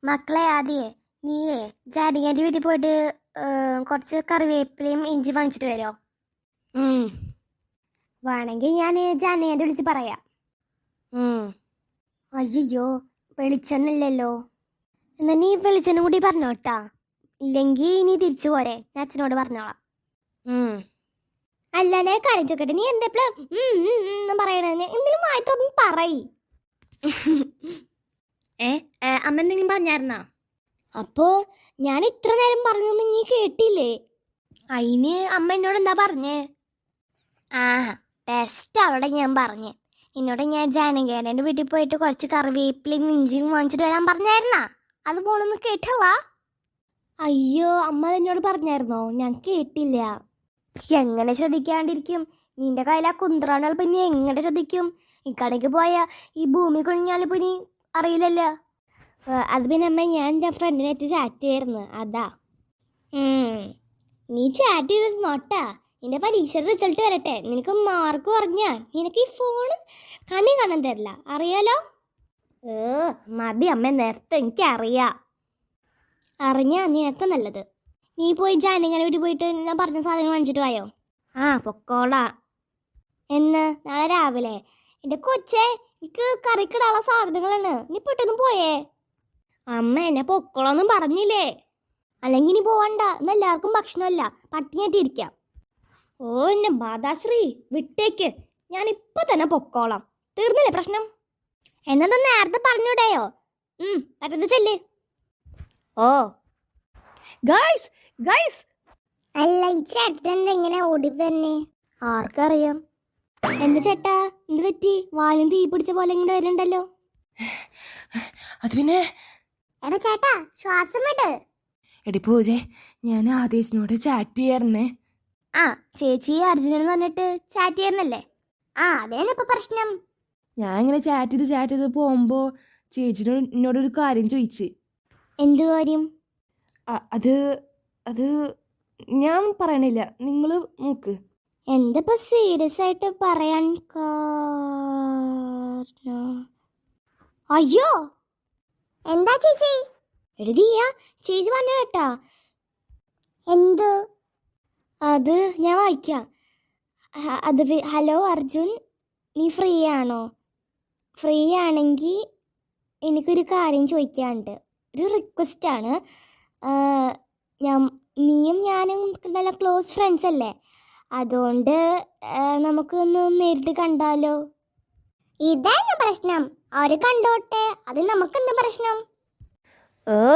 മക്കളെ ആദ്യേ നീയേ ജാനകിന്റെ വീട്ടിൽ പോയിട്ട് കുറച്ച് കറിവേപ്പിലയും ഇഞ്ചി വാങ്ങിച്ചിട്ട് വരുമോ? വേണമെങ്കിൽ ഞാൻ ജാനകിന്റെ വിളിച്ച് പറയാം. അയ്യോ വെളിച്ചെണ്ണല്ലോ. എന്നാ നീ വെളിച്ചെണ്ണ കൂടി പറഞ്ഞോട്ടാ, ഇല്ലെങ്കിൽ നീ തിരിച്ചു പോരെ, ഞാൻ അച്ഛനോട് പറഞ്ഞോളാം. അല്ലാതെ കരച്ചോക്കട്ടെ, നീ എന്തെപ്പോഴും പറയണേ, എന്തെങ്കിലും വായിത്തോന്നും പറയ്. അമ്മ എന്തെങ്കിലും പറഞ്ഞായിരുന്നാ? അപ്പോ ഞാൻ ഇത്ര നേരം പറഞ്ഞൊന്നും നീ കേട്ടില്ലേ? അതിന് അമ്മ എന്നോട് എന്താ പറഞ്ഞേ? ടെസ്റ്റ് അവിടെ ഞാൻ പറഞ്ഞേ. എന്നോട് ഞാൻ ജാനകിയുടെ വീട്ടിൽ പോയിട്ട് കുറച്ച് കറിവേപ്പിലയും ഇഞ്ചിയും വാങ്ങിച്ചിട്ട് വരാൻ പറഞ്ഞായിരുന്നാ? അതുപോലൊന്നും കേട്ടല്ല. അയ്യോ അമ്മ എന്നോട് പറഞ്ഞായിരുന്നോ? ഞാൻ കേട്ടില്ല. എങ്ങനെ ശ്രദ്ധിക്കാണ്ടിരിക്കും? നിന്റെ കയ്യിലാ കുന്ത്രാണൽ പിന്നെ എങ്ങനെ ശ്രദ്ധിക്കും? ഇക്കടയ്ക്ക് പോയാ ഈ ഭൂമി കുഴിഞ്ഞാൽ പിന്നെ അറിയില്ലല്ലോ. അത് പിന്നെ അമ്മ ഞാൻ എൻ്റെ ഫ്രണ്ടിനായിട്ട് ചാറ്റ് ചെയ്യായിരുന്നു, അതാ. നീ ചാറ്റ് ചെയ്തത് നോട്ടാ, നിന്റെ പരീക്ഷയുടെ റിസൾട്ട് വരട്ടെ. നിനക്ക് മാർക്ക് കുറഞ്ഞാ നിനക്ക് ഈ ഫോൺ കണ്ണി കാണാൻ തരില്ല, അറിയാലോ. മതി അമ്മ, നേരത്തെ എനിക്കറിയാം. അറിഞ്ഞാ നിനക്ക് നല്ലത്. നീ പോയി ജാനകിയുടെ വീട്ടിൽ പോയിട്ട് ഞാൻ പറഞ്ഞ സാധനം വാങ്ങിച്ചിട്ട് പോയോ? പൊക്കോളാ. എന്ന് നാളെ രാവിലെ? എൻ്റെ കൊച്ചേ, എനിക്ക് കറിക്കിടാനുള്ള സാധനങ്ങളാണ്, നീ പെട്ടെന്ന് പോയേ. അമ്മ എന്നെ പൊക്കോളൊന്നും പറഞ്ഞില്ലേ? അല്ലെങ്കിൽ ഇനി പോവണ്ട, ഇന്ന് എല്ലാവർക്കും ഭക്ഷണമല്ല, പട്ടിണിയായിട്ടിരിക്കാം. എന്നെ ബാധാശ്രീ, വിട്ടേക്ക്, ഞാൻ ഇപ്പൊ തന്നെ പൊക്കോളാം. തീർന്നില്ലേ പ്രശ്നം? എന്നതാ നേരത്തെ പറഞ്ഞൂടെയോ? പെട്ടെന്ന് ചെല്ല്. ഗൈസ് ഗൈസ്, അല്ല ഈ ചേട്ടൻ എങ്ങനെ ഓടി തന്നെ? ആർക്കറിയാം. എന്താ ചേട്ടാ, എന്ത് പറ്റി? വാലും തീ പിടിച്ച പോലെ ഇങ്ങോട്ട് വരുന്നുണ്ടല്ലോ. അത് പിന്നെ എടാ ചേട്ടാ, ശ്വാസം വിട്. എടി പൂജെ, ഞാൻ ആദേശിനോട് ചാറ്റ് ചെയ്യാറുന്നേ. ചേച്ചി അർജുനൻ പറഞ്ഞിട്ട് ചാറ്റ് ചെയ്യാറുന്നല്ലേ? അതേന്ന് ഇപ്പൊ പ്രശ്നം. ഞാൻ ഇങ്ങനെ ചാറ്റ് ചെയ്ത് പോകുമ്പോ ചേച്ചിനോട് എന്നോടൊരു കാര്യം ചോദിച്ച്. എന്ത് കാര്യം? അത് ഞാൻ പറയണില്ല, നിങ്ങള് നോക്ക്. എന്തപ്പോ സീരിയസ് ആയിട്ട് പറയാൻ? അയ്യോ എന്താ ചേച്ചി? എഴുതിയ ചേച്ചി പറഞ്ഞു കേട്ടാ? എന്ത്? അത് ഞാൻ വായിക്കാം. അത് ഹലോ അർജുൻ, നീ ഫ്രീ ആണോ? ഫ്രീ ആണെങ്കിൽ എനിക്കൊരു കാര്യം ചോദിക്കാനുണ്ട്, ഒരു റിക്വസ്റ്റാണ്. നീയും ഞാനും നല്ല ക്ലോസ് ഫ്രണ്ട്സ് അല്ലേ, അതുകൊണ്ട് നമുക്കൊന്ന് നേരിട്ട് കണ്ടാലോ? ഇതെന്താ പ്രശ്നം? അവര് കണ്ടോട്ടെ, അത് നമുക്കെന്താ പ്രശ്നം?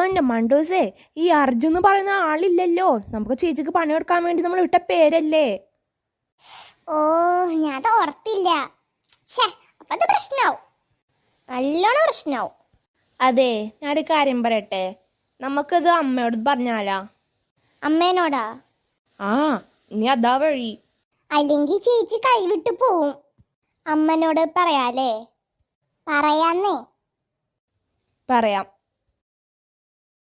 എൻ്റെ മണ്ടോസേ, ഈ അർജുൻ എന്ന് പറയുന്ന ആളില്ലല്ലോ, നമുക്ക് ചേച്ചിക്ക് പണി കൊടുക്കാൻ വേണ്ടി നമ്മൾ ഇട്ട പേരല്ലേ. ഞാൻ ഓർത്തില്ല. അപ്പൊ അത് പ്രശ്നാവും, നല്ലോണം പ്രശ്നാവും. അതെ, ഞാനൊരു കാര്യം പറയട്ടെ, നമുക്കത് അമ്മയോട് പറഞ്ഞാലാ? അമ്മേനോടാ? ഇനി അതാ വഴി. അല്ലെങ്കിൽ ചേച്ചി കൈവിട്ട് പോവും. അമ്മനോട് പറയാലേ? പറയാന്നേ. പറയാം.